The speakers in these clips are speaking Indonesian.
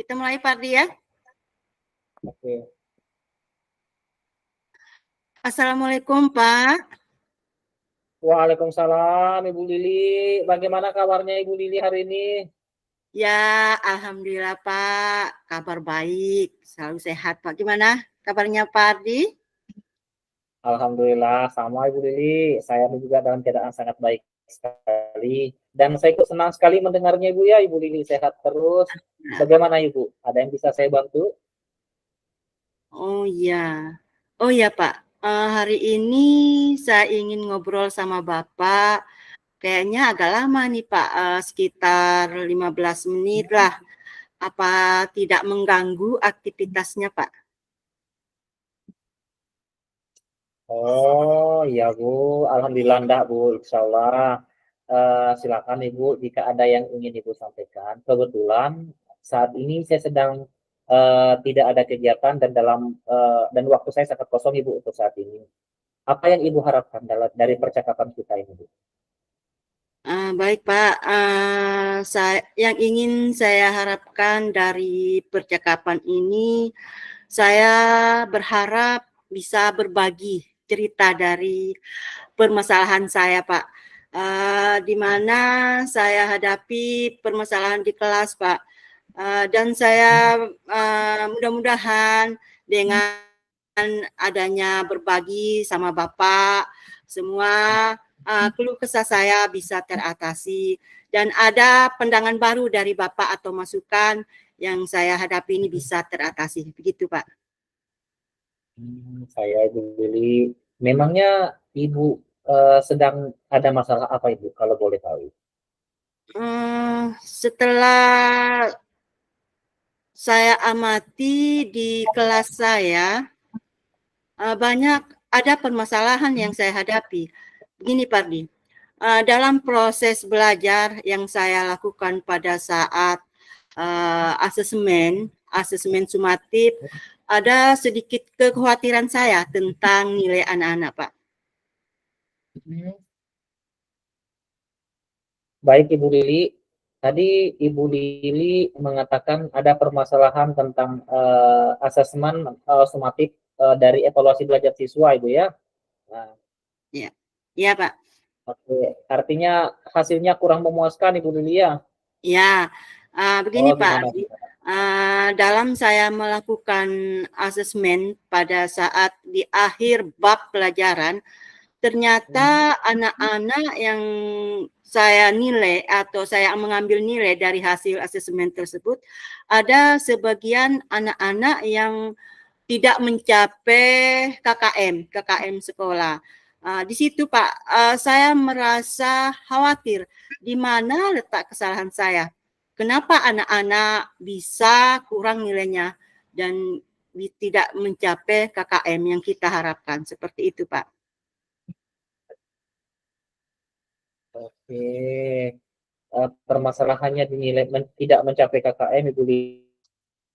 Kita mulai Pak Ardi ya. Oke. Assalamualaikum Pak. Waalaikumsalam Ibu Lili. Bagaimana kabarnya Ibu Lili hari ini? Ya, alhamdulillah Pak. Kabar baik, selalu sehat Pak. Gimana kabarnya Pak Ardi? Alhamdulillah sama Ibu Lili. Saya juga dalam keadaan sangat baik sekali. Dan saya ikut senang sekali mendengarnya Ibu ya. Ibu Lili sehat terus. Nah, Bagaimana Ibu? Ada yang bisa saya bantu? oh iya. Oh iya Pak. Hari ini saya ingin ngobrol sama Bapak. Kayaknya agak lama nih Pak, sekitar 15 menit lah. Apa tidak mengganggu aktivitasnya Pak? Oh iya Bu. Alhamdulillah enggak Bu. Insya Allah. Silakan Ibu jika ada yang ingin Ibu sampaikan. Kebetulan saat ini saya sedang tidak ada kegiatan dan waktu saya sangat kosong Ibu untuk saat ini. Apa yang Ibu harapkan dari percakapan kita ini, Bu? Baik Pak, yang ingin saya harapkan dari percakapan ini, saya berharap bisa berbagi cerita dari permasalahan saya Pak, di mana saya hadapi permasalahan di kelas Pak, dan saya mudah-mudahan dengan adanya berbagi sama Bapak, semua keluh kesah saya bisa teratasi dan ada pandangan baru dari Bapak atau masukan yang saya hadapi ini bisa teratasi. Begitu, Pak. Saya Ibu Lili. Memangnya Ibu sedang ada masalah apa Ibu, kalau boleh tahu? Setelah saya amati di kelas saya, banyak ada permasalahan yang saya hadapi. Begini, Pak Di, dalam proses belajar yang saya lakukan pada saat asesmen sumatif, ada sedikit kekhawatiran saya tentang nilai anak-anak, Pak. Baik Ibu Lili, tadi Ibu Lili mengatakan ada permasalahan tentang asesmen sumatif dari evaluasi belajar siswa Ibu ya. Nah, Ya, ya Pak. oke, artinya hasilnya kurang memuaskan Ibu Lili ya. Ya, begini Oh, Pak gimana? Ardi, dalam saya melakukan asesmen pada saat di akhir bab pelajaran, ternyata anak-anak yang saya nilai atau saya mengambil nilai dari hasil asesmen tersebut, ada sebagian anak-anak yang tidak mencapai KKM sekolah. Di situ Pak, saya merasa khawatir di mana letak kesalahan saya. Kenapa anak-anak bisa kurang nilainya dan tidak mencapai KKM yang kita harapkan. Seperti itu Pak. Oke, permasalahannya dinilai tidak mencapai KKM Ibu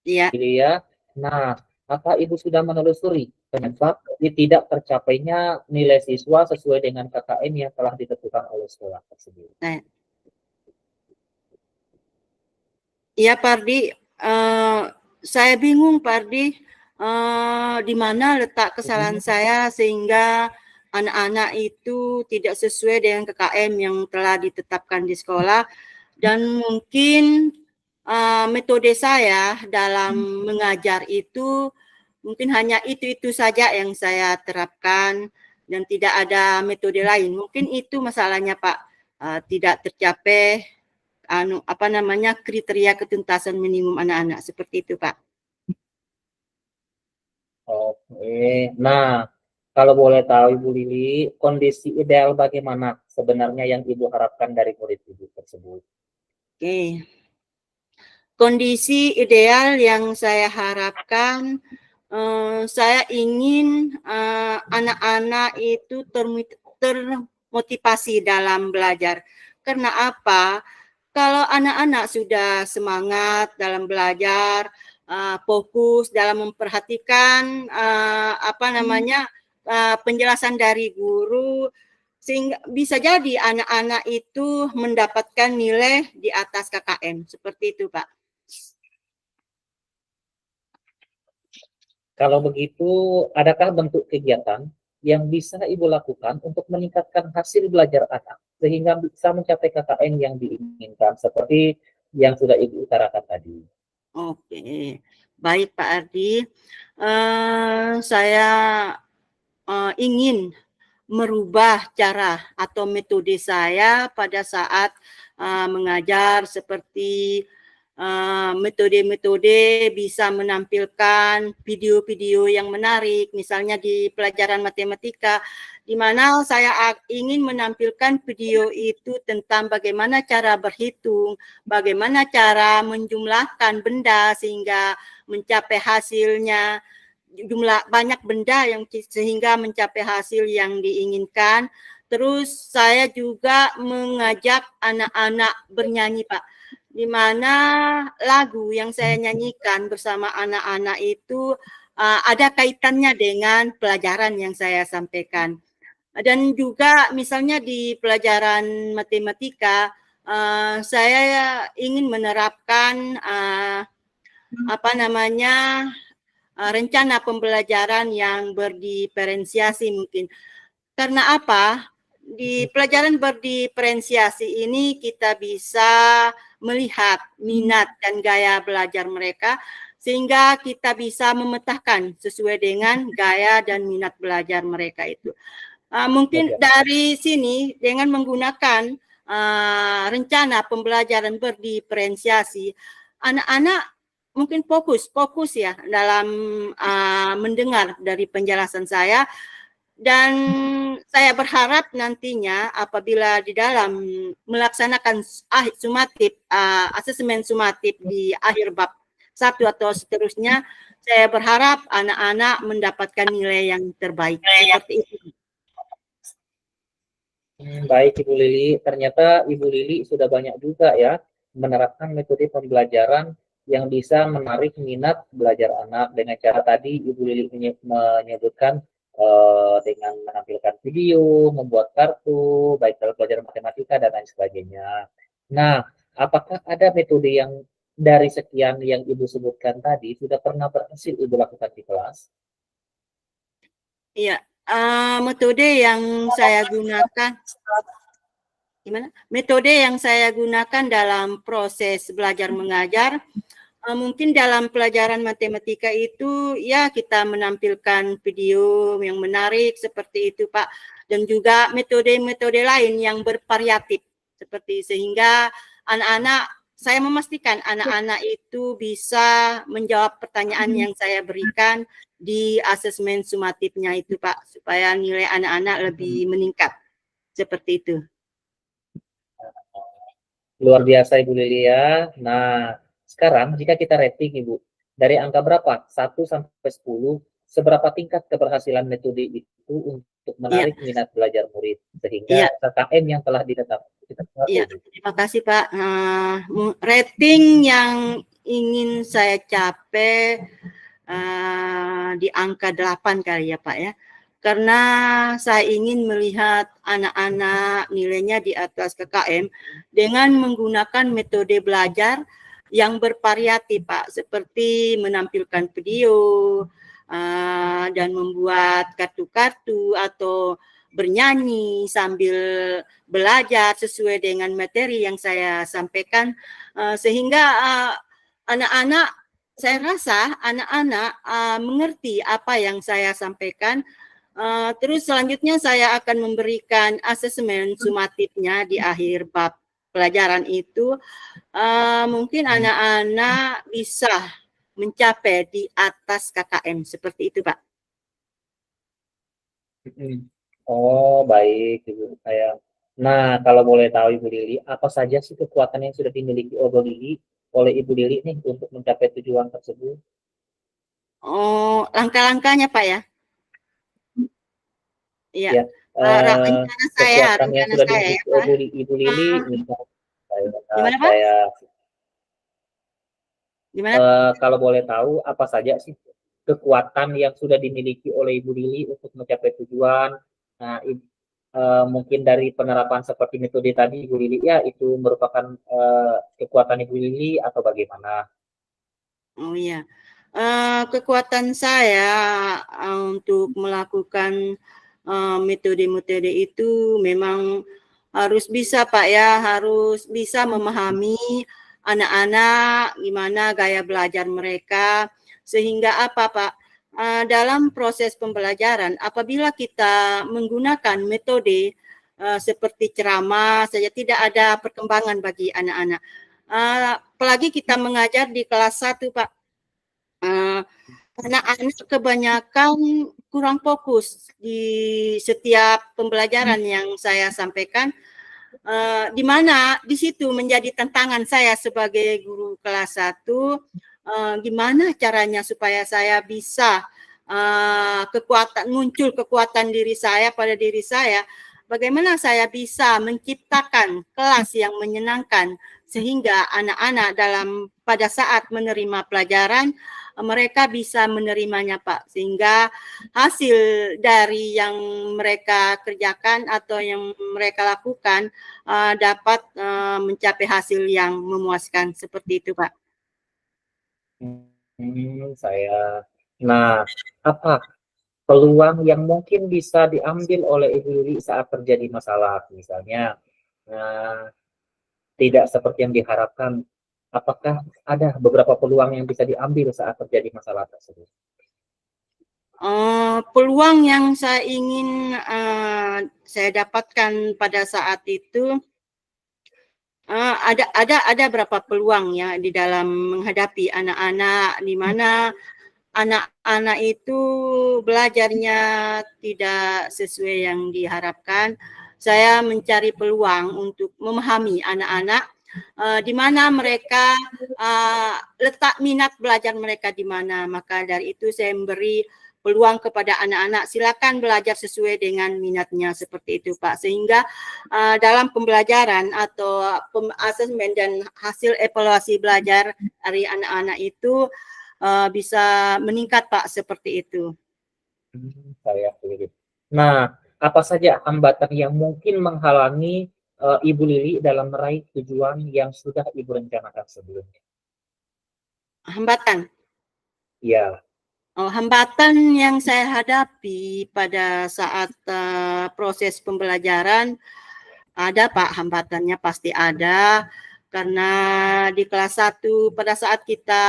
Iya. Lili ya. Nah, apa Ibu sudah menelusuri penyebab tidak tercapainya nilai siswa sesuai dengan KKM yang telah ditentukan oleh sekolah tersebut? Nah, iya Pak Ardi, saya bingung Pak Ardi, di mana letak kesalahan saya sehingga anak-anak itu tidak sesuai dengan KKM yang telah ditetapkan di sekolah dan mungkin metode saya dalam mengajar itu mungkin hanya itu saja yang saya terapkan dan tidak ada metode lain. Mungkin itu masalahnya Pak, tidak tercapai kriteria ketuntasan minimum anak-anak seperti itu Pak. Oke, nah kalau boleh tahu Ibu Lili, kondisi ideal bagaimana sebenarnya yang Ibu harapkan dari murid Ibu tersebut? Oke. Kondisi ideal yang saya harapkan, saya ingin anak-anak itu termotivasi dalam belajar. Karena apa? Kalau anak-anak sudah semangat dalam belajar, fokus dalam memperhatikan penjelasan dari guru, sehingga bisa jadi anak-anak itu mendapatkan nilai di atas KKM. Seperti itu, Pak. Kalau begitu, adakah bentuk kegiatan yang bisa Ibu lakukan untuk meningkatkan hasil belajar anak sehingga bisa mencapai KKM yang diinginkan seperti yang sudah Ibu utarakan tadi? Oke, baik Pak Ardi. Saya ingin merubah cara atau metode saya pada saat mengajar seperti metode-metode bisa menampilkan video-video yang menarik, misalnya di pelajaran matematika, di mana saya ingin menampilkan video itu tentang bagaimana cara berhitung, bagaimana cara menjumlahkan benda sehingga mencapai hasilnya jumlah banyak benda yang sehingga mencapai hasil yang diinginkan. Terus saya juga mengajak anak-anak bernyanyi, Pak. Di mana lagu yang saya nyanyikan bersama anak-anak itu ada kaitannya dengan pelajaran yang saya sampaikan. Dan juga misalnya di pelajaran matematika, saya ingin menerapkan apa namanya rencana pembelajaran yang berdiferensiasi mungkin. Karena apa? Di pelajaran berdiferensiasi ini kita bisa melihat minat dan gaya belajar mereka sehingga kita bisa memetakan sesuai dengan gaya dan minat belajar mereka itu. Mungkin dari sini dengan menggunakan rencana pembelajaran berdiferensiasi, anak-anak mungkin fokus ya dalam mendengar dari penjelasan saya, dan saya berharap nantinya apabila di dalam melaksanakan sumatif asesmen sumatif di akhir bab 1 atau seterusnya, saya berharap anak-anak mendapatkan nilai yang terbaik seperti itu. Baik Ibu Lili, ternyata Ibu Lili sudah banyak juga ya menerapkan metode pembelajaran yang bisa menarik minat belajar anak dengan cara tadi Ibu Lili menyebutkan dengan menampilkan video, membuat kartu, baik dalam pelajaran matematika dan lain sebagainya. Nah, apakah ada metode yang dari sekian yang Ibu sebutkan tadi sudah pernah berhasil Ibu lakukan di kelas? Iya, metode yang saya gunakan gimana? Metode yang saya gunakan dalam proses belajar mengajar, mungkin dalam pelajaran matematika itu ya kita menampilkan video yang menarik seperti itu Pak, dan juga metode-metode lain yang bervariatif seperti sehingga anak-anak, saya memastikan anak-anak itu bisa menjawab pertanyaan yang saya berikan di asesmen sumatifnya itu Pak, supaya nilai anak-anak lebih meningkat seperti itu. Luar biasa Ibu Lili ya. Nah, sekarang jika kita rating Ibu, dari angka berapa? 1 sampai 10, seberapa tingkat keberhasilan metode itu untuk Iya, menarik minat belajar murid sehingga iya. KKM yang telah ditetapkan kita Iya, Ibu? terima kasih Pak. Rating yang ingin saya capai di angka 8 kali ya Pak ya. Karena saya ingin melihat anak-anak nilainya di atas KKM dengan menggunakan metode belajar yang bervariatif Pak, seperti menampilkan video dan membuat kartu-kartu atau bernyanyi sambil belajar sesuai dengan materi yang saya sampaikan, sehingga anak-anak, saya rasa anak-anak mengerti apa yang saya sampaikan. Terus selanjutnya saya akan memberikan asesmen sumatifnya di akhir bab pelajaran itu. Mungkin anak-anak bisa mencapai di atas KKM seperti itu Pak. Oh, baik Ibu saya. Nah, kalau boleh tahu Ibu Lili, apa saja sih kekuatan yang sudah dimiliki oleh Ibu Lili nih untuk mencapai tujuan tersebut? Oh, langkah-langkahnya Pak ya? Iya, Ya, kekuatan yang rencana sudah saya ya dimiliki Pak. Ibu Lili, Uh, misalnya Gimana Pak? saya Gimana? kalau boleh tahu apa saja sih kekuatan yang sudah dimiliki oleh Ibu Lili untuk mencapai tujuan. Nah, mungkin dari penerapan seperti metode tadi Ibu Lili ya itu merupakan kekuatan Ibu Lili atau bagaimana? Oh iya. Kekuatan saya untuk melakukan metode-metode itu memang harus bisa Pak ya, harus bisa memahami anak-anak gimana gaya belajar mereka, sehingga apa Pak, dalam proses pembelajaran apabila kita menggunakan metode seperti ceramah saja tidak ada perkembangan bagi anak-anak. Apalagi kita mengajar di kelas 1 Pak. Anak-anak kebanyakan kurang fokus di setiap pembelajaran yang saya sampaikan, di mana di situ menjadi tantangan saya sebagai guru kelas 1, gimana caranya supaya saya bisa muncul kekuatan diri saya pada diri saya, bagaimana saya bisa menciptakan kelas yang menyenangkan sehingga anak-anak pada saat menerima pelajaran mereka bisa menerimanya Pak, sehingga hasil dari yang mereka kerjakan atau yang mereka lakukan dapat mencapai hasil yang memuaskan, seperti itu Pak. Nah, apa peluang yang mungkin bisa diambil oleh Ibu Lili saat terjadi masalah, misalnya tidak seperti yang diharapkan, apakah ada beberapa peluang yang bisa diambil saat terjadi masalah tersebut? Peluang yang saya ingin saya dapatkan pada saat itu ada berapa peluang ya di dalam menghadapi anak-anak, di mana anak-anak itu belajarnya tidak sesuai yang diharapkan. Saya mencari peluang untuk memahami anak-anak, di mana mereka letak minat belajar mereka di mana. Maka dari itu saya memberi peluang kepada anak-anak, silakan belajar sesuai dengan minatnya, seperti itu Pak. Sehingga dalam pembelajaran atau asesmen dan hasil evaluasi belajar dari anak-anak itu bisa meningkat Pak, seperti itu. Nah, apa saja hambatan yang mungkin menghalangi Ibu Lili dalam meraih tujuan yang sudah Ibu rencanakan sebelumnya? Hambatan? Ya. Hambatan yang saya hadapi pada saat proses pembelajaran, ada Pak, hambatannya pasti ada. Karena di kelas 1 pada saat kita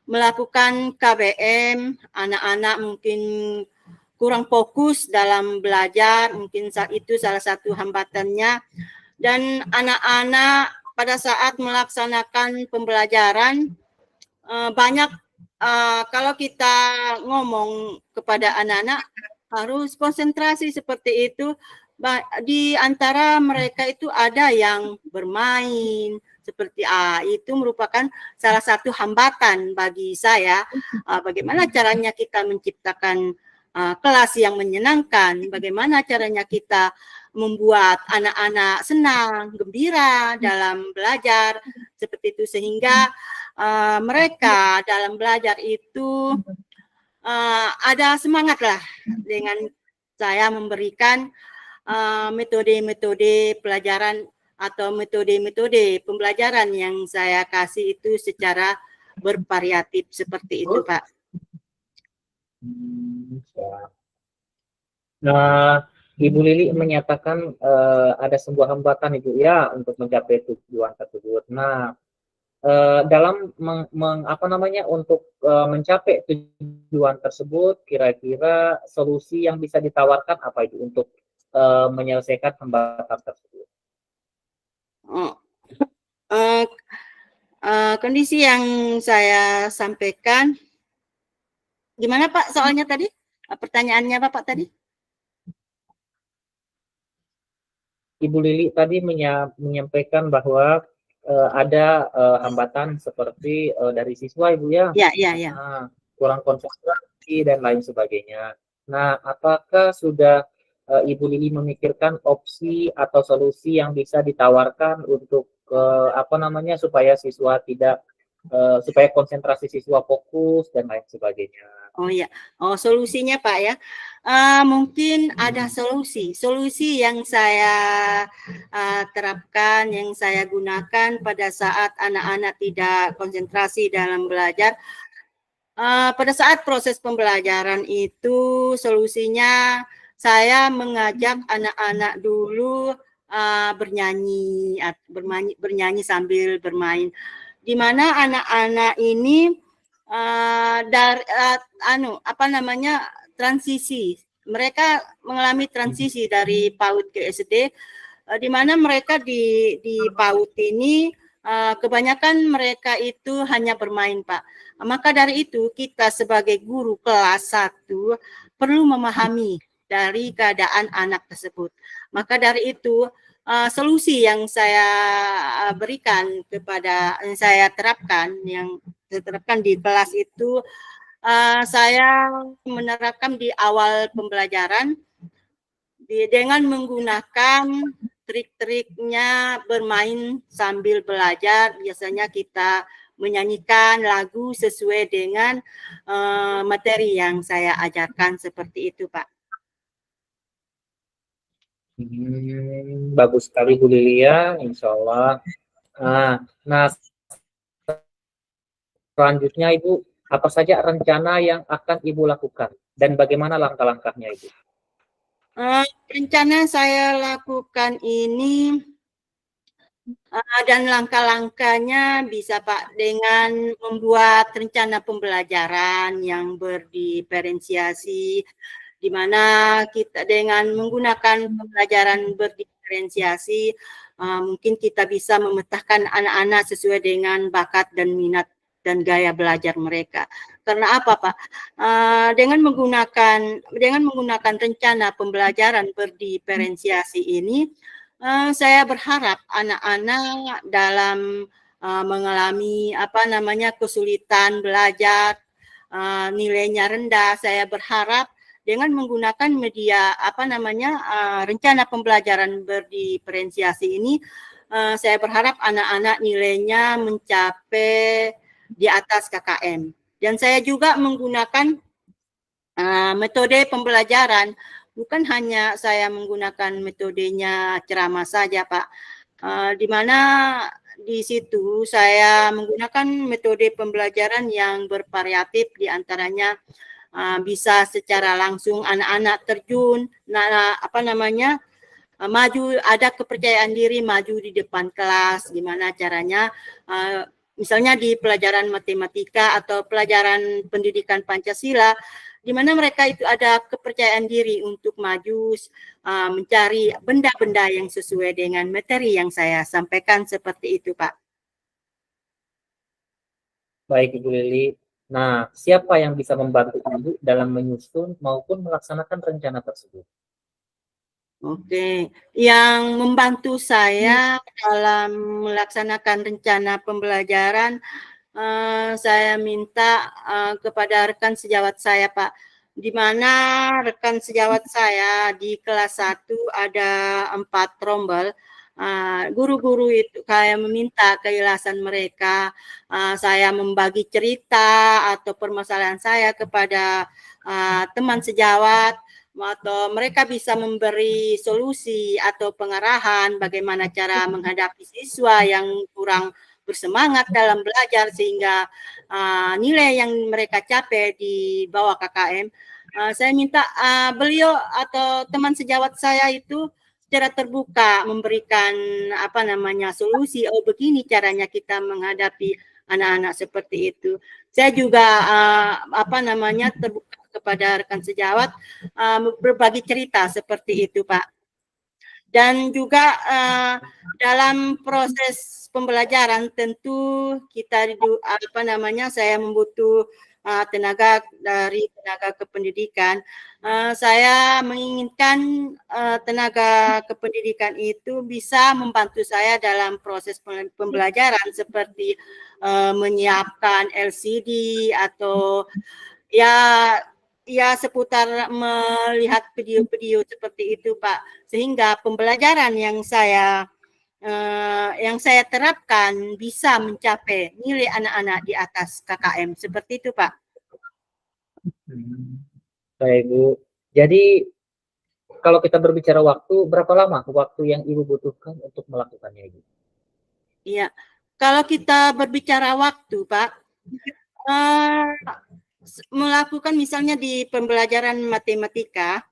melakukan KBM, anak-anak mungkin kurang fokus dalam belajar, mungkin itu salah satu hambatannya. Dan anak-anak pada saat melaksanakan pembelajaran banyak kalau kita ngomong kepada anak-anak harus konsentrasi seperti itu. Di antara mereka itu ada yang bermain seperti itu merupakan salah satu hambatan bagi saya. Bagaimana caranya kita menciptakan kelas yang menyenangkan, bagaimana caranya kita membuat anak-anak senang, gembira dalam belajar, seperti itu, sehingga mereka dalam belajar itu ada semangat lah dengan saya memberikan metode-metode pelajaran atau metode-metode pembelajaran yang saya kasih itu secara bervariatif, seperti itu Pak. Nah, Ibu Lili menyatakan ada sebuah hambatan Ibu ya untuk mencapai tujuan tersebut. Nah, dalam untuk mencapai tujuan tersebut, kira-kira solusi yang bisa ditawarkan apa itu untuk menyelesaikan hambatan tersebut? Kondisi yang saya sampaikan, gimana Pak soalnya tadi? Pertanyaannya Bapak tadi? Ibu Lili tadi menyampaikan bahwa ada hambatan seperti dari siswa Ibu ya? Ya. Nah, kurang konsentrasi dan lain sebagainya. Nah, apakah sudah Ibu Lili memikirkan opsi atau solusi yang bisa ditawarkan untuk supaya siswa supaya konsentrasi siswa fokus dan lain sebagainya? Oh ya, solusinya Pak ya, mungkin ada solusi yang saya terapkan, yang saya gunakan pada saat anak-anak tidak konsentrasi dalam belajar. pada saat proses pembelajaran itu solusinya saya mengajak anak-anak dulu bernyanyi sambil bermain, di mana anak-anak ini transisi, mereka mengalami transisi dari PAUD ke SD, di mana mereka di PAUD ini kebanyakan mereka itu hanya bermain, Pak. Maka dari itu kita sebagai guru kelas 1 perlu memahami dari keadaan anak tersebut. Maka dari itu solusi yang saya berikan yang saya terapkan di kelas itu, saya menerapkan di awal pembelajaran dengan menggunakan trik-triknya bermain sambil belajar. Biasanya kita menyanyikan lagu sesuai dengan materi yang saya ajarkan, seperti itu, Pak. Bagus sekali Bu Lilia, insya Allah. Nah, selanjutnya Ibu, apa saja rencana yang akan Ibu lakukan dan bagaimana langkah-langkahnya Ibu? Rencana saya lakukan ini dan langkah-langkahnya bisa, Pak, dengan membuat rencana pembelajaran yang berdiferensiasi, di mana kita dengan menggunakan pembelajaran berdiferensiasi, mungkin kita bisa memetakan anak-anak sesuai dengan bakat dan minat dan gaya belajar mereka. Karena apa, Pak? Dengan menggunakan rencana pembelajaran berdiferensiasi ini, saya berharap anak-anak dalam mengalami kesulitan belajar, nilainya rendah, saya berharap dengan menggunakan rencana pembelajaran berdiferensiasi ini, saya berharap anak-anak nilainya mencapai di atas KKM. Dan saya juga menggunakan metode pembelajaran, bukan hanya saya menggunakan metodenya ceramah saja, Pak. Di mana di situ saya menggunakan metode pembelajaran yang bervariatif, di antaranya bisa secara langsung anak-anak terjun, maju, ada kepercayaan diri maju di depan kelas. Gimana caranya, misalnya di pelajaran matematika atau pelajaran pendidikan Pancasila, di mana mereka itu ada kepercayaan diri untuk maju mencari benda-benda yang sesuai dengan materi yang saya sampaikan, seperti itu, Pak. Baik Ibu Lili. Nah, siapa yang bisa membantu Ibu dalam menyusun maupun melaksanakan rencana tersebut? Oke, yang membantu saya dalam melaksanakan rencana pembelajaran, saya minta kepada rekan sejawat saya, Pak, di mana rekan sejawat saya di kelas 1 ada 4 rombel. Guru-guru itu kayak meminta keikhlasan mereka, saya membagi cerita atau permasalahan saya kepada teman sejawat, atau mereka bisa memberi solusi atau pengarahan bagaimana cara menghadapi siswa yang kurang bersemangat dalam belajar sehingga nilai yang mereka capai di bawah KKM. Saya minta beliau atau teman sejawat saya itu secara terbuka memberikan solusi, oh begini caranya kita menghadapi anak-anak seperti itu. Saya juga terbuka kepada rekan sejawat berbagi cerita seperti itu, Pak. Dan juga dalam proses pembelajaran tentu kita saya membutuh tenaga dari tenaga kependidikan. Saya menginginkan tenaga kependidikan itu bisa membantu saya dalam proses pembelajaran, seperti menyiapkan LCD atau ya seputar melihat video-video seperti itu, Pak, sehingga pembelajaran yang saya terapkan bisa mencapai nilai anak-anak di atas KKM, seperti itu, Pak. Baik Bu, jadi kalau kita berbicara waktu, berapa lama waktu yang Ibu butuhkan untuk melakukannya Ibu? Iya, kalau kita berbicara waktu, Pak, melakukan misalnya di pembelajaran matematika,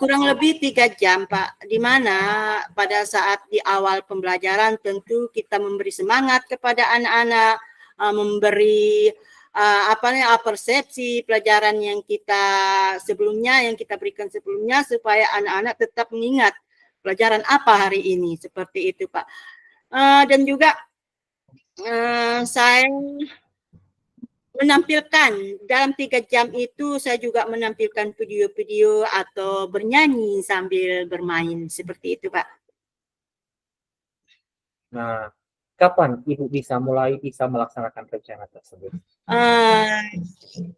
kurang lebih 3 jam, Pak. Di mana pada saat di awal pembelajaran tentu kita memberi semangat kepada anak-anak, memberi persepsi pelajaran yang kita berikan sebelumnya supaya anak-anak tetap mengingat pelajaran apa hari ini, seperti itu, Pak. Dan juga saya menampilkan dalam 3 jam itu, saya juga menampilkan video-video atau bernyanyi sambil bermain, seperti itu, Pak. Nah, kapan Ibu bisa melaksanakan rencana tersebut?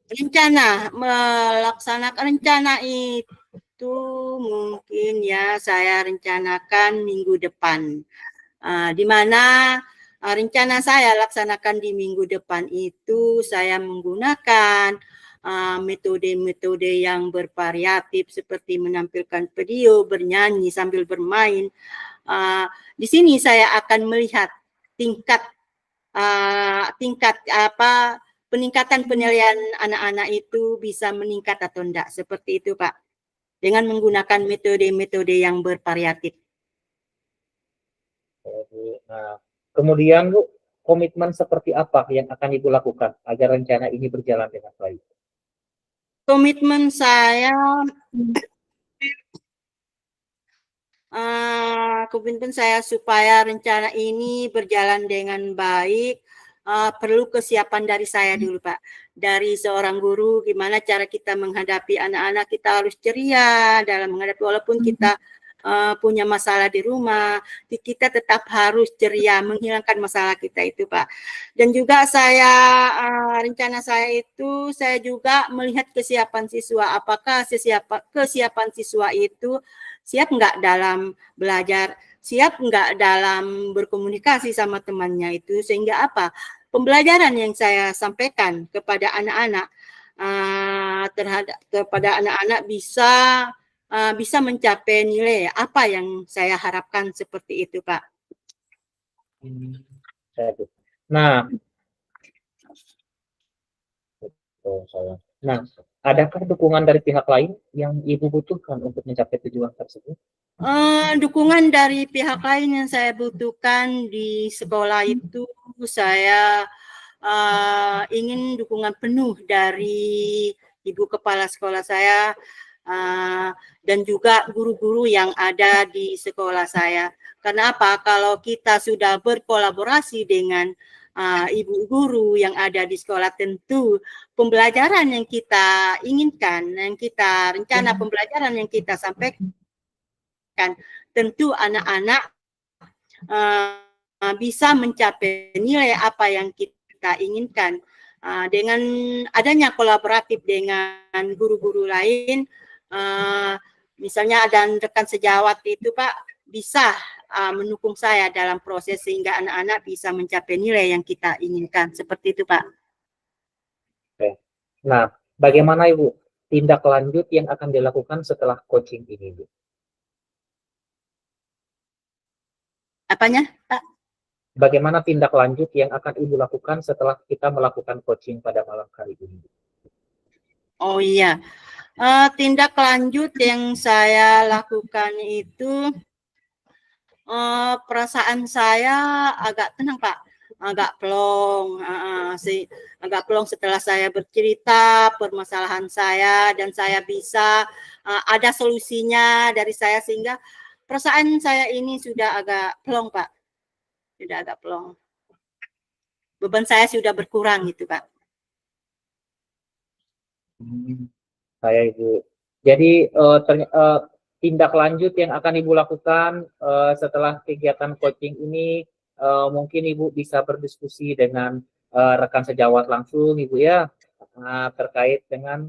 Rencana melaksanakan rencana itu mungkin ya saya rencanakan minggu depan, di mana rencana saya laksanakan di minggu depan itu saya menggunakan metode-metode yang bervariatif seperti menampilkan video, bernyanyi sambil bermain. Di sini saya akan melihat tingkat peningkatan penilaian anak-anak itu bisa meningkat atau enggak, seperti itu, Pak. Dengan menggunakan metode-metode yang bervariatif. Nah, kemudian Bu, komitmen seperti apa yang akan Ibu lakukan agar rencana ini berjalan dengan baik? Komitmen saya supaya rencana ini berjalan dengan baik, perlu kesiapan dari saya dulu, Pak. Dari seorang guru, gimana cara kita menghadapi anak-anak, kita harus ceria dalam menghadapi, walaupun kita punya masalah di rumah, kita tetap harus ceria menghilangkan masalah kita itu, Pak. Dan juga rencana saya itu, saya juga melihat kesiapan siswa, apakah kesiapan siswa itu siap nggak dalam belajar, siap nggak dalam berkomunikasi sama temannya itu, sehingga pembelajaran yang saya sampaikan kepada anak-anak bisa mencapai nilai apa yang saya harapkan, seperti itu, Pak. Nah, adakah dukungan dari pihak lain yang Ibu butuhkan untuk mencapai tujuan tersebut? Dukungan dari pihak lain yang saya butuhkan di sekolah itu, saya ingin dukungan penuh dari Ibu Kepala Sekolah saya, dan juga guru-guru yang ada di sekolah saya. Karena kalau kita sudah berkolaborasi dengan ibu guru yang ada di sekolah, tentu pembelajaran yang kita inginkan, rencana pembelajaran yang kita sampaikan, tentu anak-anak bisa mencapai nilai apa yang kita inginkan. Dengan adanya kolaboratif dengan guru-guru lain, misalnya ada rekan sejawat itu, Pak, bisa mendukung saya dalam proses sehingga anak-anak bisa mencapai nilai yang kita inginkan, seperti itu, Pak. Oke. Nah, bagaimana Ibu tindak lanjut yang akan dilakukan setelah coaching ini, Bu? Apanya, Pak? Bagaimana tindak lanjut yang akan Ibu lakukan setelah kita melakukan coaching pada malam hari ini? Oh iya, tindak lanjut yang saya lakukan itu, perasaan saya agak tenang, Pak, agak plong setelah saya bercerita permasalahan saya dan saya bisa ada solusinya dari saya, sehingga perasaan saya ini sudah agak plong, Pak, sudah agak plong. Beban saya sudah berkurang gitu, Pak. Saya Ibu. Jadi tindak lanjut yang akan Ibu lakukan setelah kegiatan coaching ini, mungkin Ibu bisa berdiskusi dengan rekan sejawat langsung, Ibu ya, terkait dengan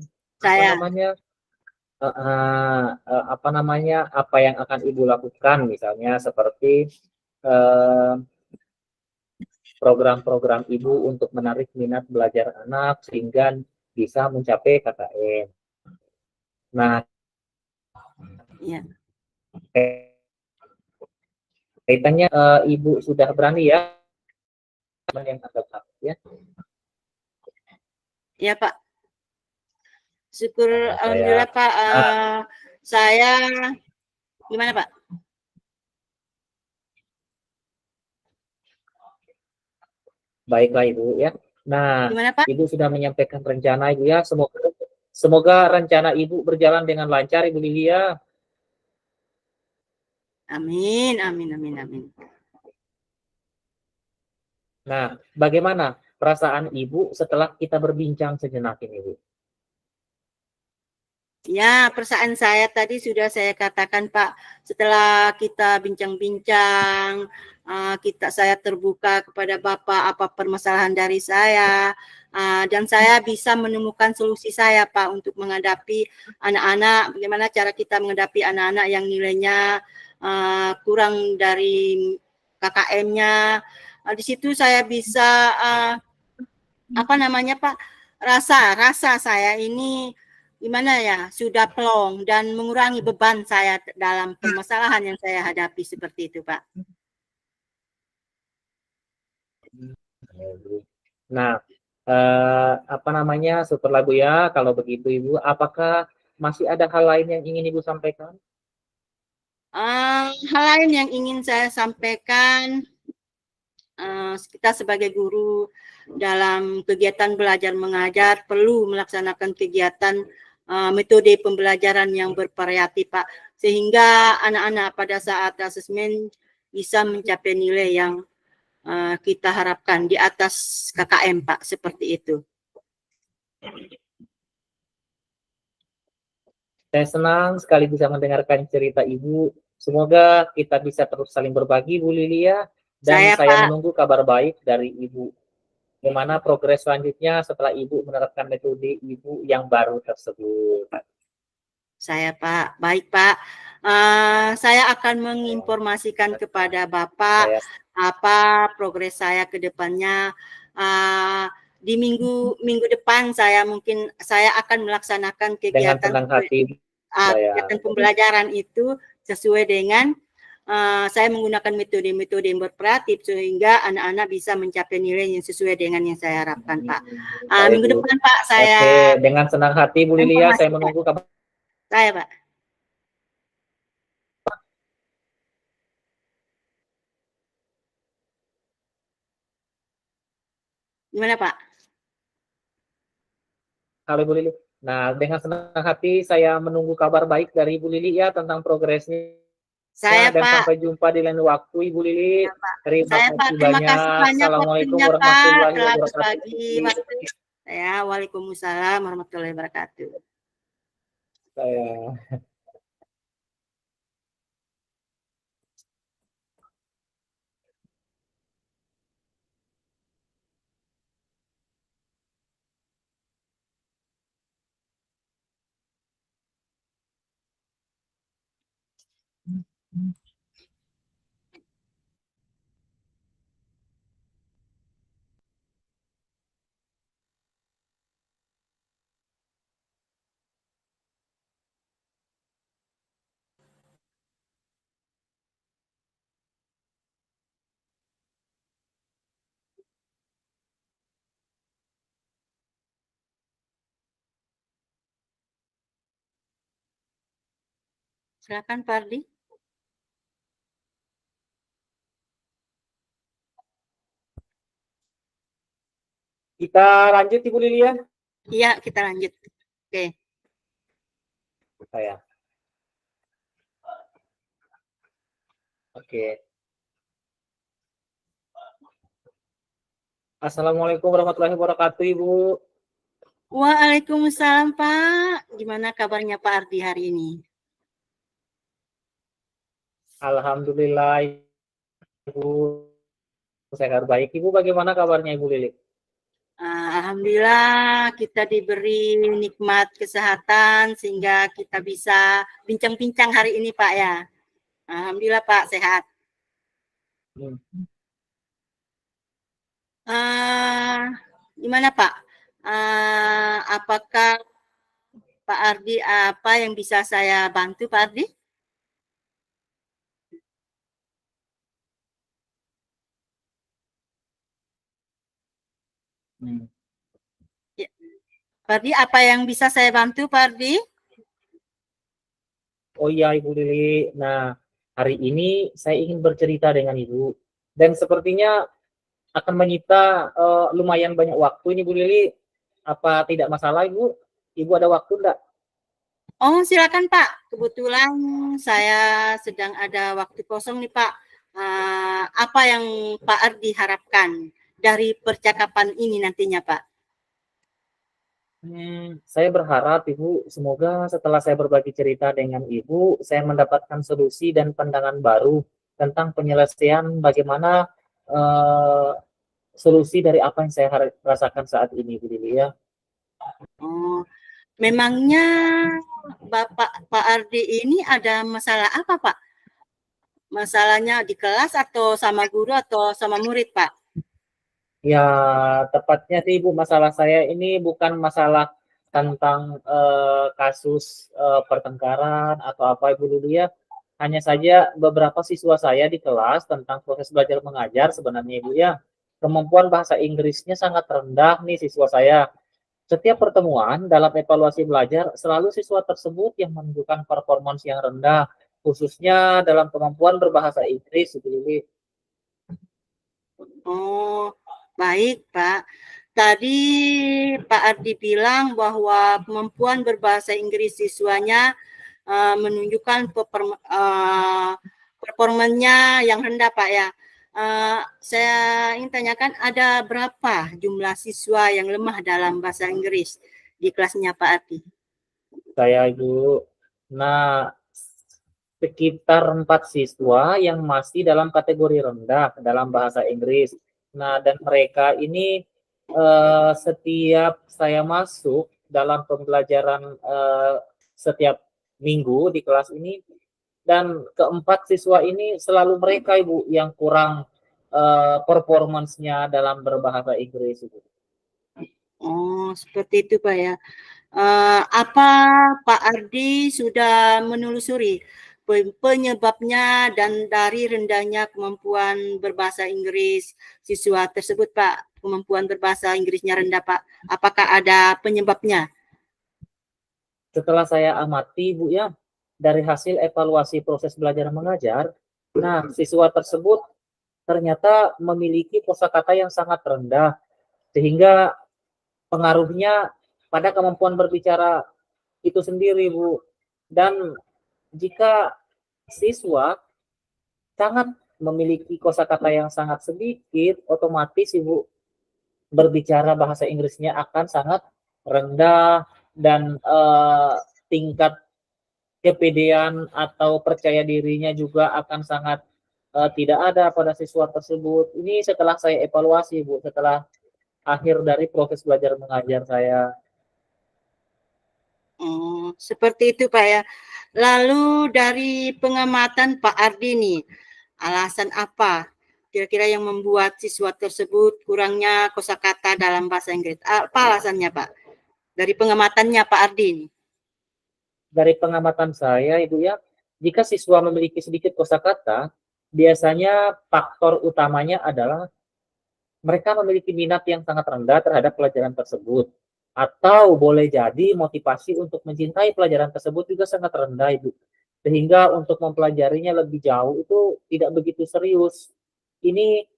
apa yang akan Ibu lakukan, misalnya seperti program-program Ibu untuk menarik minat belajar anak sehingga bisa mencapai KKM. Nah, ya. Kaitannya Ibu sudah berani ya yang ya. Ya, Pak. Syukur Saya alhamdulillah Pak, saya gimana Pak? baiklah Ibu ya. Nah, Gimana Pak? Ibu sudah menyampaikan rencana Ibu ya. Semoga semoga rencana Ibu berjalan dengan lancar Ibu Lilia. Amin, amin, amin, amin. Nah, bagaimana perasaan Ibu setelah kita berbincang sejenak ini, Ibu? Ya, perasaan saya tadi sudah saya katakan Pak, setelah kita bincang-bincang, saya terbuka kepada Bapak apa permasalahan dari saya, dan saya bisa menemukan solusi saya Pak untuk menghadapi anak-anak, bagaimana cara kita menghadapi anak-anak yang nilainya kurang dari KKM-nya. Di situ saya bisa apa namanya Pak, rasa saya ini gimana ya, sudah plong dan mengurangi beban saya dalam permasalahan yang saya hadapi seperti itu Pak. Nah, apa namanya, syukurlah Bu ya, kalau begitu Ibu. Apakah masih ada hal lain yang ingin Ibu sampaikan? Hal lain yang ingin saya sampaikan, kita sebagai guru dalam kegiatan belajar mengajar perlu melaksanakan kegiatan metode pembelajaran yang bervariatif Pak, sehingga anak-anak pada saat asesmen bisa mencapai nilai yang kita harapkan di atas KKM Pak, seperti itu. Saya senang sekali bisa mendengarkan cerita Ibu. Semoga kita bisa terus saling berbagi, Bu Lilia. Dan Saya saya Pak, menunggu kabar baik dari Ibu. Bagaimana progres selanjutnya setelah Ibu menerapkan metode Ibu yang baru tersebut. saya Pak, baik Pak. Saya akan menginformasikan kepada Bapak Saya apa progres saya ke depannya. Di minggu depan saya akan melaksanakan dengan senang hati saya kegiatan pembelajaran itu sesuai dengan saya menggunakan metode-metode yang bervariatif sehingga anak-anak bisa mencapai nilai yang sesuai dengan yang saya harapkan Pak. baik Minggu Bu. depan Pak saya Oke, dengan senang hati Bu Lilia saya informasikan. menunggu kabar. Saya Pak. Gimana Pak? Halo Bu Lili. Nah, dengan senang hati saya menunggu kabar baik dari Bu Lili ya tentang progresnya Saya dan Pak. sampai jumpa di lain waktu Ibu Lili. Ya, Pak. Terima Saya Pak, kasih terima kasih banyak. banyak Assalamualaikum waktunya Pak warahmatullahi telah wabarakatuh. berbagi waktu. Ya, Waalaikumsalam warahmatullahi wabarakatuh. Saya Silakan Pak Ardi. kita lanjut Ibu Lili ya. Iya, kita lanjut. Oke. Saya. Oke. Assalamualaikum warahmatullahi wabarakatuh Ibu. Waalaikumsalam Pak. Gimana kabarnya Pak Ardi hari ini? Alhamdulillah Ibu. Saya kabar baik. Ibu bagaimana kabarnya Ibu Lili? Alhamdulillah kita diberi nikmat kesehatan sehingga kita bisa bincang-bincang hari ini Pak ya. Alhamdulillah Pak sehat. Gimana Pak? Apakah Pak Ardi apa yang bisa saya bantu Pak Ardi? Ya, Pak Ardi, apa yang bisa saya bantu, Pak Ardi? Oh iya, Ibu Lili. Nah, hari ini saya ingin bercerita dengan Ibu. Dan sepertinya akan menyita lumayan banyak waktu ini, Bu Lili. Apa tidak masalah, Ibu? Ibu ada waktu enggak? Oh, silakan Pak. Kebetulan saya sedang ada waktu kosong nih Pak. Apa yang Pak Ardi harapkan dari percakapan ini nantinya Pak? Saya berharap Ibu, semoga setelah saya berbagi cerita dengan Ibu, saya mendapatkan solusi dan pandangan baru tentang penyelesaian bagaimana eh, solusi dari apa yang saya rasakan saat ini, Bu Lili ya. Oh, memangnya Bapak Pak Ardi ini ada masalah apa Pak? Masalahnya di kelas atau sama guru atau sama murid Pak? Ya, tepatnya sih Ibu, masalah saya ini bukan masalah tentang kasus pertengkaran atau apa Ibu Lili ya. Hanya saja beberapa siswa saya di kelas tentang proses belajar mengajar sebenarnya Ibu ya. Kemampuan bahasa Inggrisnya sangat rendah nih siswa saya. Setiap pertemuan dalam evaluasi belajar, selalu siswa tersebut yang menunjukkan performance yang rendah, khususnya dalam kemampuan berbahasa Inggris Ibu Lili. Oh, baik, Pak. Tadi Pak Ardi bilang bahwa kemampuan berbahasa Inggris siswanya menunjukkan performanya yang rendah, Pak ya. Saya ingin tanyakan ada berapa jumlah siswa yang lemah dalam bahasa Inggris di kelasnya Pak Ardi? Saya Ibu. Nah, sekitar 4 siswa yang masih dalam kategori rendah dalam bahasa Inggris. Nah, dan mereka ini setiap saya masuk dalam pembelajaran setiap minggu di kelas ini, dan keempat siswa ini selalu mereka Ibu yang kurang performance-nya dalam berbahasa Inggris Ibu. Oh, seperti itu Pak ya. Apa Pak Ardi sudah menelusuri penyebabnya dan dari rendahnya kemampuan berbahasa Inggris siswa tersebut, Pak? Kemampuan berbahasa Inggrisnya rendah, Pak. Apakah ada penyebabnya? Setelah saya amati Bu ya, dari hasil evaluasi proses belajar mengajar, nah siswa tersebut ternyata memiliki kosakata yang sangat rendah, sehingga pengaruhnya pada kemampuan berbicara itu sendiri Bu. Dan jika siswa sangat memiliki kosakata yang sangat sedikit, otomatis Ibu berbicara bahasa Inggrisnya akan sangat rendah, dan tingkat kepedean atau percaya dirinya juga akan sangat tidak ada pada siswa tersebut. Ini setelah saya evaluasi Bu, setelah akhir dari proses belajar mengajar saya. Oh, seperti itu, Pak ya. Lalu dari pengamatan Pak Ardi nih, alasan apa kira-kira yang membuat siswa tersebut kurangnya kosakata dalam bahasa Inggris? Apa alasannya, Pak? Dari pengamatannya Pak Ardi nih. Dari pengamatan saya, Ibu ya, jika siswa memiliki sedikit kosakata, biasanya faktor utamanya adalah mereka memiliki minat yang sangat rendah terhadap pelajaran tersebut. Atau boleh jadi motivasi untuk mencintai pelajaran tersebut juga sangat rendah, Ibu. Sehingga untuk mempelajarinya lebih jauh itu tidak begitu serius. Ini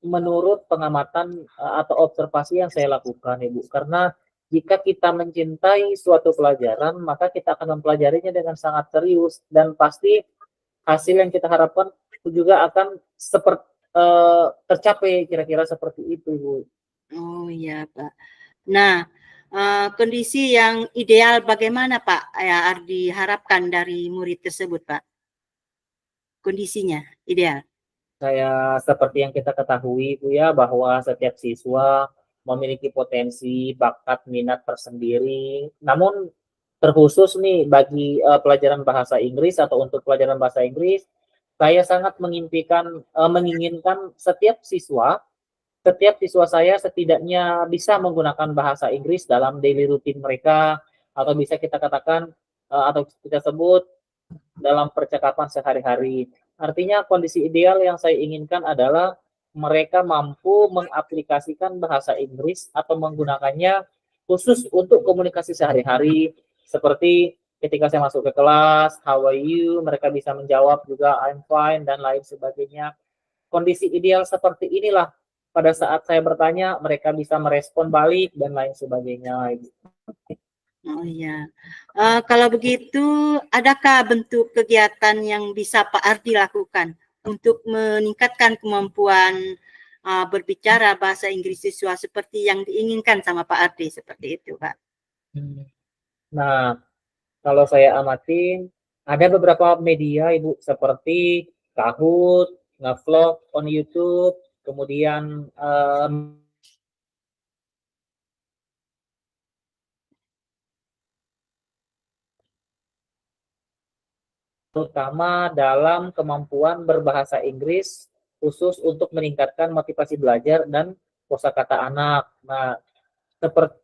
menurut pengamatan atau observasi yang saya lakukan, Ibu. Karena jika kita mencintai suatu pelajaran, maka kita akan mempelajarinya dengan sangat serius, dan pasti hasil yang kita harapkan juga akan seperti tercapai, kira-kira seperti itu, Bu. Oh iya, Pak. Nah, kondisi yang ideal bagaimana Pak ya Ardi harapkan dari murid tersebut, Pak? Kondisinya ideal. Saya seperti yang kita ketahui Bu ya, bahwa setiap siswa memiliki potensi, bakat, minat tersendiri. Namun terkhusus nih bagi pelajaran bahasa Inggris atau untuk pelajaran bahasa Inggris, saya sangat menginginkan setiap siswa saya setidaknya bisa menggunakan bahasa Inggris dalam daily routine mereka, atau bisa kita katakan atau kita sebut dalam percakapan sehari-hari. Artinya kondisi ideal yang saya inginkan adalah mereka mampu mengaplikasikan bahasa Inggris atau menggunakannya khusus untuk komunikasi sehari-hari, seperti ketika saya masuk ke kelas, how are you, mereka bisa menjawab juga I'm fine dan lain sebagainya. Kondisi ideal seperti inilah pada saat saya bertanya mereka bisa merespon balik dan lain sebagainya. Oh iya. Kalau begitu, adakah bentuk kegiatan yang bisa Pak Ardi lakukan untuk meningkatkan kemampuan berbicara bahasa Inggris siswa seperti yang diinginkan sama Pak Ardi seperti itu, Pak? Nah, kalau saya amatin, ada beberapa media Ibu seperti Kahoot, ngevlog on YouTube, kemudian terutama dalam kemampuan berbahasa Inggris khusus untuk meningkatkan motivasi belajar dan kosakata anak. Nah,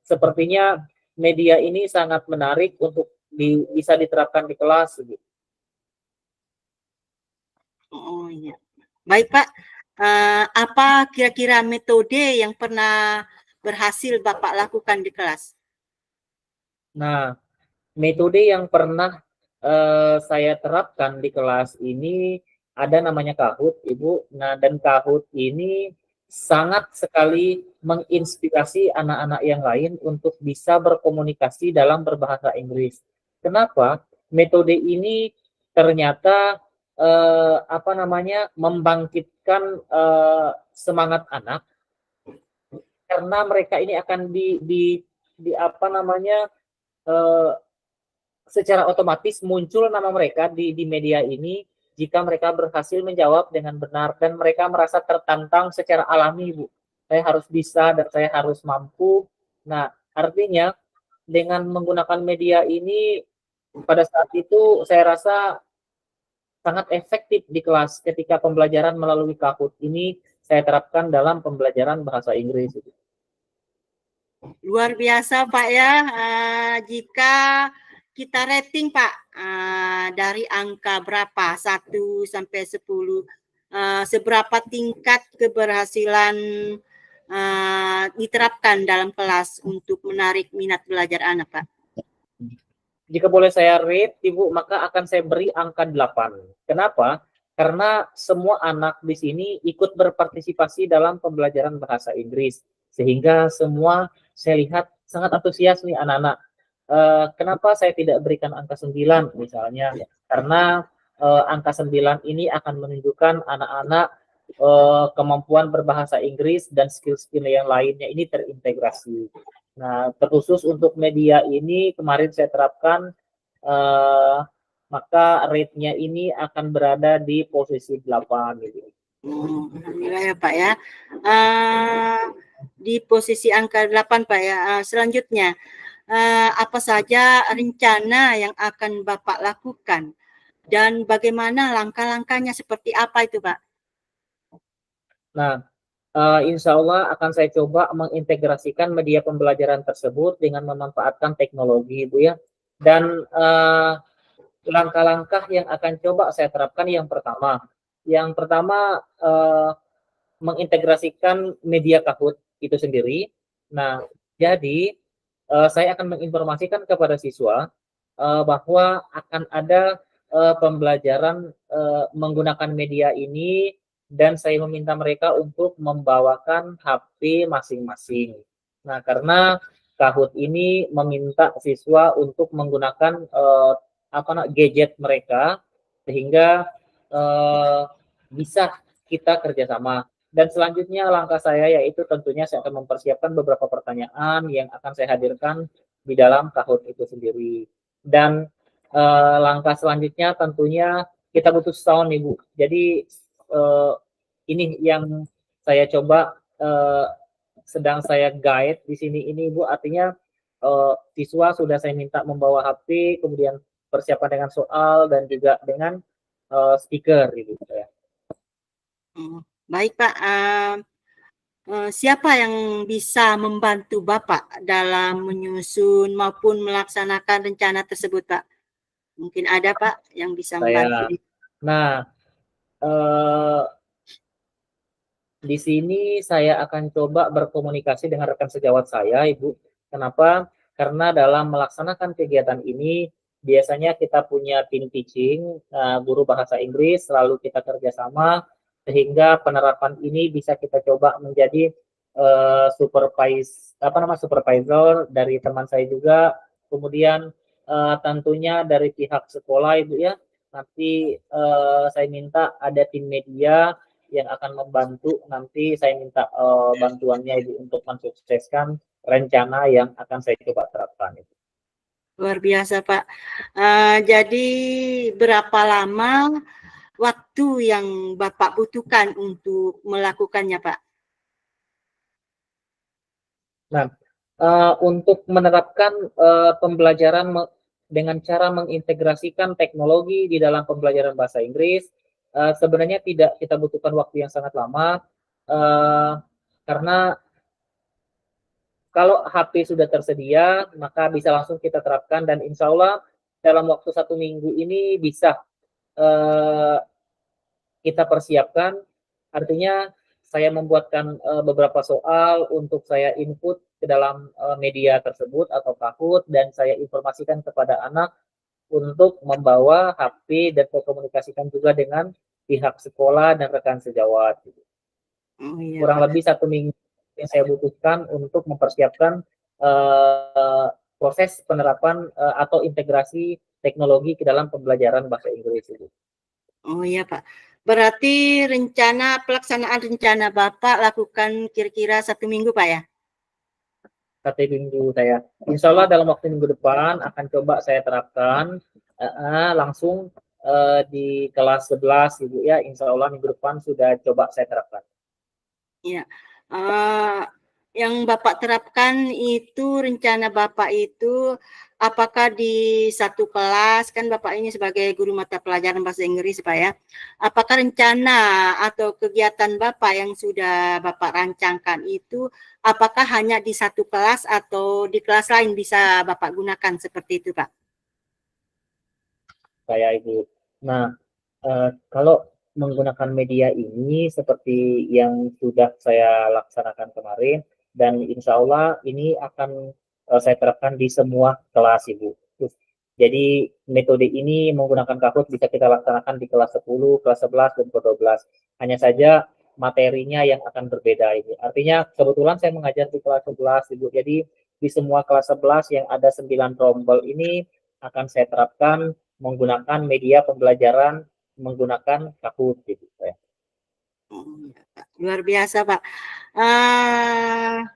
sepertinya media ini sangat menarik untuk bisa diterapkan di kelas. Oh iya. Baik Pak, apa kira-kira metode yang pernah berhasil Bapak lakukan di kelas? Nah, metode yang pernah saya terapkan di kelas ini ada namanya Kahoot, Ibu. Nah, dan Kahoot ini sangat sekali menginspirasi anak-anak yang lain untuk bisa berkomunikasi dalam berbahasa Inggris. Kenapa? Metode ini ternyata apa namanya membangkitkan semangat anak karena mereka ini akan di apa namanya secara otomatis muncul nama mereka di media ini jika mereka berhasil menjawab dengan benar dan mereka merasa tertantang secara alami, Bu. Saya harus bisa dan saya harus mampu. Nah, artinya dengan menggunakan media ini pada saat itu saya rasa sangat efektif di kelas ketika pembelajaran melalui Kahoot ini saya terapkan dalam pembelajaran bahasa Inggris. Luar biasa Pak ya, jika kita rating Pak, dari angka berapa, 1 sampai 10, seberapa tingkat keberhasilan diterapkan dalam kelas untuk menarik minat belajar anak Pak? Jika boleh saya rate, Ibu, maka akan saya beri angka 8. Kenapa? Karena semua anak di sini ikut berpartisipasi dalam pembelajaran bahasa Inggris. Sehingga semua saya lihat sangat antusias nih anak-anak. Kenapa saya tidak berikan angka 9 misalnya? Karena angka 9 ini akan menunjukkan anak-anak kemampuan berbahasa Inggris dan skill-skill yang lainnya ini terintegrasi. Nah, terkhusus untuk media ini kemarin saya terapkan, maka rate-nya ini akan berada di posisi 8 gitu. Alhamdulillah ya Pak ya. Di posisi angka 8 Pak ya. Selanjutnya, apa saja rencana yang akan Bapak lakukan dan bagaimana langkah-langkahnya seperti apa itu Pak? Nah, insya Allah akan saya coba mengintegrasikan media pembelajaran tersebut dengan memanfaatkan teknologi, Bu ya. Dan langkah-langkah yang akan coba saya terapkan yang pertama mengintegrasikan media Kahoot itu sendiri. Nah, jadi saya akan menginformasikan kepada siswa bahwa akan ada pembelajaran menggunakan media ini dan saya meminta mereka untuk membawakan HP masing-masing. Nah, karena Kahoot ini meminta siswa untuk menggunakan gadget mereka sehingga bisa kita kerjasama. Dan selanjutnya langkah saya yaitu tentunya saya akan mempersiapkan beberapa pertanyaan yang akan saya hadirkan di dalam Kahoot itu sendiri. Dan langkah selanjutnya tentunya kita butuh sound Ibu. Jadi ini yang saya coba sedang saya guide di sini ini Ibu, artinya siswa sudah saya minta membawa HP, kemudian persiapan dengan soal dan juga dengan speaker gitu ya. Baik Pak, siapa yang bisa membantu Bapak dalam menyusun maupun melaksanakan rencana tersebut Pak? Mungkin ada Pak yang bisa membantu. Nah, di sini saya akan coba berkomunikasi dengan rekan sejawat saya, Ibu. Kenapa? Karena dalam melaksanakan kegiatan ini biasanya kita punya tim teaching, guru bahasa Inggris, lalu kita kerjasama sehingga penerapan ini bisa kita coba menjadi supervisor dari teman saya juga, kemudian tentunya dari pihak sekolah Ibu ya, nanti saya minta ada tim media yang akan membantu, nanti saya minta bantuannya Ibu untuk mensukseskan rencana yang akan saya coba terapkan itu. Luar biasa, Pak. Jadi berapa lama waktu yang Bapak butuhkan untuk melakukannya, Pak? Nah, untuk menerapkan pembelajaran dengan cara mengintegrasikan teknologi di dalam pembelajaran bahasa Inggris, sebenarnya tidak kita butuhkan waktu yang sangat lama, karena kalau HP sudah tersedia, maka bisa langsung kita terapkan dan insya Allah dalam waktu 1 minggu ini bisa kita persiapkan. Artinya saya membuatkan beberapa soal untuk saya input ke dalam media tersebut atau Kahoot dan saya informasikan kepada anak untuk membawa HP dan berkomunikasikan juga dengan pihak sekolah dan rekan sejawat. Oh iya, Kurang Pak. lebih 1 minggu yang saya butuhkan untuk mempersiapkan proses penerapan atau integrasi teknologi ke dalam pembelajaran bahasa Inggris itu. Oh iya, Pak. Berarti pelaksanaan rencana Bapak lakukan kira-kira 1 minggu, Pak ya? 1 minggu saya. Insya Allah dalam waktu minggu depan akan coba saya terapkan langsung di kelas 11 Ibu ya. Insya Allah minggu depan sudah coba saya terapkan. Iya. Yang Bapak terapkan itu rencana Bapak itu apakah di satu kelas, kan Bapak ini sebagai guru mata pelajaran bahasa Inggris, Pak ya. Apakah rencana atau kegiatan Bapak yang sudah Bapak rancangkan itu apakah hanya di satu kelas atau di kelas lain bisa Bapak gunakan seperti itu, Pak? Saya Ibu. Nah, kalau menggunakan media ini seperti yang sudah saya laksanakan kemarin dan insya Allah ini akan saya terapkan di semua kelas Ibu. Jadi metode ini menggunakan Kahoot bisa kita laksanakan di kelas 10, kelas 11, dan kelas 12. Hanya saja materinya yang akan berbeda ini. Artinya kebetulan saya mengajar di kelas 11 Ibu. Jadi di semua kelas 11 yang ada 9 rombel ini akan saya terapkan menggunakan media pembelajaran menggunakan Kahoot gitu ya. Luar biasa, Pak.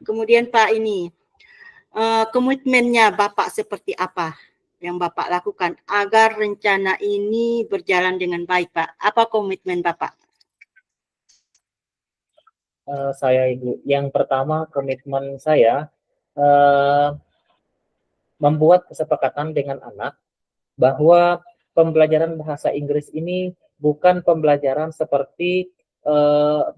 Kemudian Pak ini komitmennya Bapak seperti apa yang Bapak lakukan agar rencana ini berjalan dengan baik, Pak? Apa komitmen Bapak? Saya Ibu, yang pertama komitmen saya membuat kesepakatan dengan anak bahwa pembelajaran bahasa Inggris ini bukan pembelajaran seperti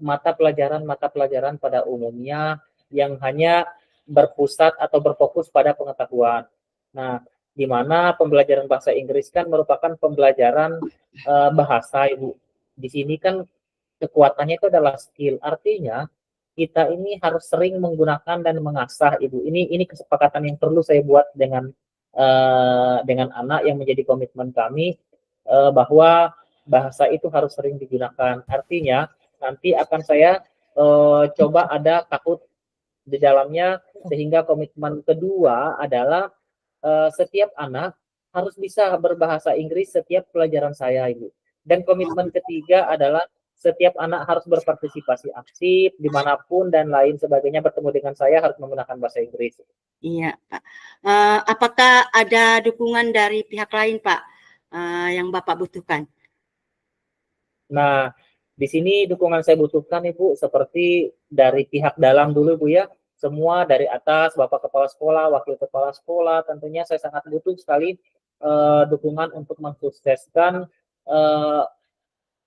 mata pelajaran pada umumnya yang hanya berpusat atau berfokus pada pengetahuan. Nah, di mana pembelajaran bahasa Inggris kan merupakan pembelajaran bahasa Ibu. Di sini kan kekuatannya itu adalah skill. Artinya kita ini harus sering menggunakan dan mengasah Ibu. Ini kesepakatan yang perlu saya buat dengan anak yang menjadi komitmen kami bahwa bahasa itu harus sering digunakan. Artinya nanti akan saya coba ada Kahoot di dalamnya sehingga komitmen kedua adalah setiap anak harus bisa berbahasa Inggris setiap pelajaran saya Ibu. Dan komitmen ketiga adalah setiap anak harus berpartisipasi aktif dimanapun dan lain sebagainya bertemu dengan saya harus menggunakan bahasa Inggris. Iya, Pak. Apakah ada dukungan dari pihak lain, Pak, yang Bapak butuhkan? Nah, di sini dukungan saya butuhkan Ibu seperti dari pihak dalam dulu Bu ya. Semua dari atas, Bapak Kepala Sekolah, Wakil Kepala Sekolah, tentunya saya sangat butuh sekali dukungan untuk mensukseskan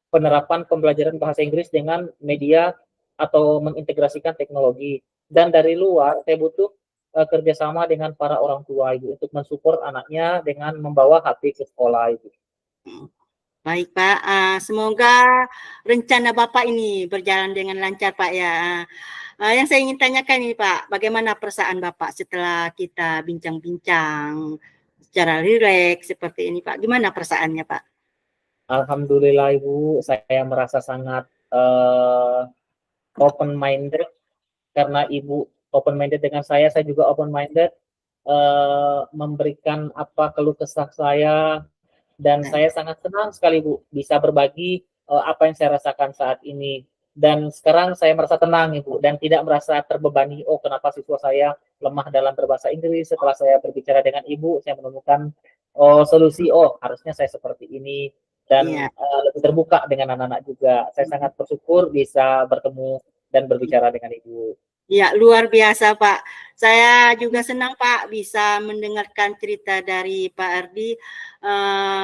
penerapan pembelajaran bahasa Inggris dengan media atau mengintegrasikan teknologi. Dan dari luar, saya butuh kerjasama dengan para orang tua Ibu untuk mensupport anaknya dengan membawa HP ke sekolah Ibu. Baik Pak, semoga rencana Bapak ini berjalan dengan lancar Pak ya. Yang saya ingin tanyakan ini Pak, bagaimana perasaan Bapak setelah kita bincang-bincang secara rileks seperti ini Pak? Gimana perasaannya Pak? Alhamdulillah Ibu, saya merasa sangat open minded karena Ibu open minded dengan saya juga open minded, memberikan apa keluh kesah saya, dan saya sangat senang sekali Bu bisa berbagi apa yang saya rasakan saat ini. Dan sekarang saya merasa tenang Ibu dan tidak merasa terbebani. Oh, kenapa siswa saya lemah dalam berbahasa Inggris? Setelah saya berbicara dengan Ibu, saya menemukan solusi. Oh, harusnya saya seperti ini, dan Iya. lebih terbuka dengan anak-anak juga. Saya sangat bersyukur bisa bertemu dan berbicara dengan Ibu. Ya, luar biasa Pak. Saya juga senang Pak bisa mendengarkan cerita dari Pak Ardi.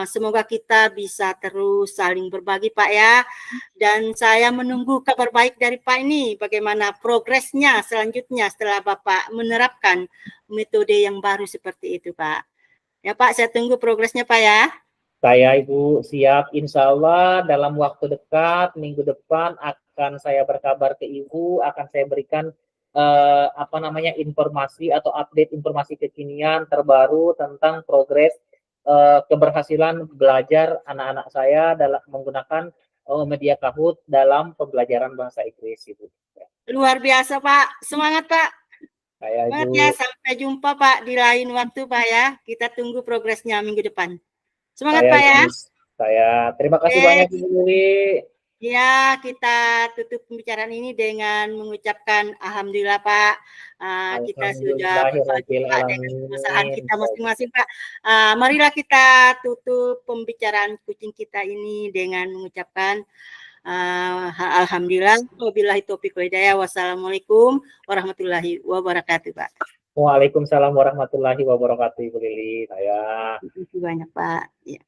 Semoga kita bisa terus saling berbagi Pak ya. Dan saya menunggu kabar baik dari Pak ini. Bagaimana progresnya selanjutnya setelah Bapak menerapkan metode yang baru seperti itu Pak. Ya Pak, saya tunggu progresnya Pak ya. Saya Ibu siap, insya Allah dalam waktu dekat, minggu depan akan saya berkabar ke Ibu, akan saya berikan apa namanya informasi atau update informasi kekinian terbaru tentang progres keberhasilan belajar anak-anak saya dalam menggunakan media Kahoot dalam pembelajaran bahasa Inggris Ibu. Luar biasa Pak, semangat Pak. Saya Semangat ya, Ibu. sampai jumpa Pak di lain waktu Pak ya. Kita tunggu progresnya minggu depan. Semangat Saya Pak ya. Ibu. Saya terima kasih banyak Oke, Ibu Lili. ya kita tutup pembicaraan ini dengan mengucapkan Alhamdulillah Pak. Kita sudah berbagi Alhamdulillahirabbil Pak dengan kesusahan alamin. kita masing-masing Pak. Marilah kita tutup pembicaraan kucing kita ini dengan mengucapkan Alhamdulillah. Wabillahi taufiq wal hidayah. Wassalamualaikum warahmatullahi wabarakatuh Pak. Waalaikumsalam warahmatullahi wabarakatuh Ibu Lili. Saya. Terima kasih banyak Pak. Ya.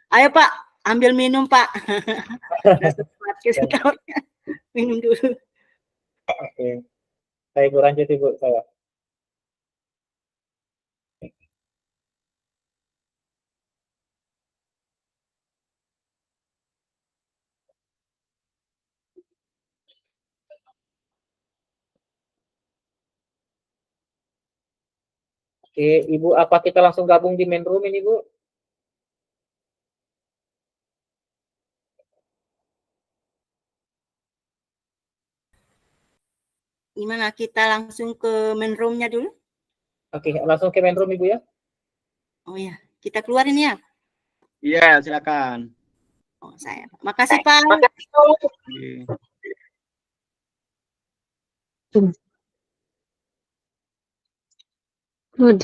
Ayo Pak, ambil minum Pak. Minum dulu. Oke. Saya Ibu lanjut Ibu saya. Oke, Ibu, apa kita langsung gabung di main room ini, Bu? Gimana, kita langsung ke main room-nya dulu? Oke, langsung ke main room, Ibu ya. Oh ya, kita keluarin ya. Iya, silakan. Oh, saya. Makasih, Pak. Good.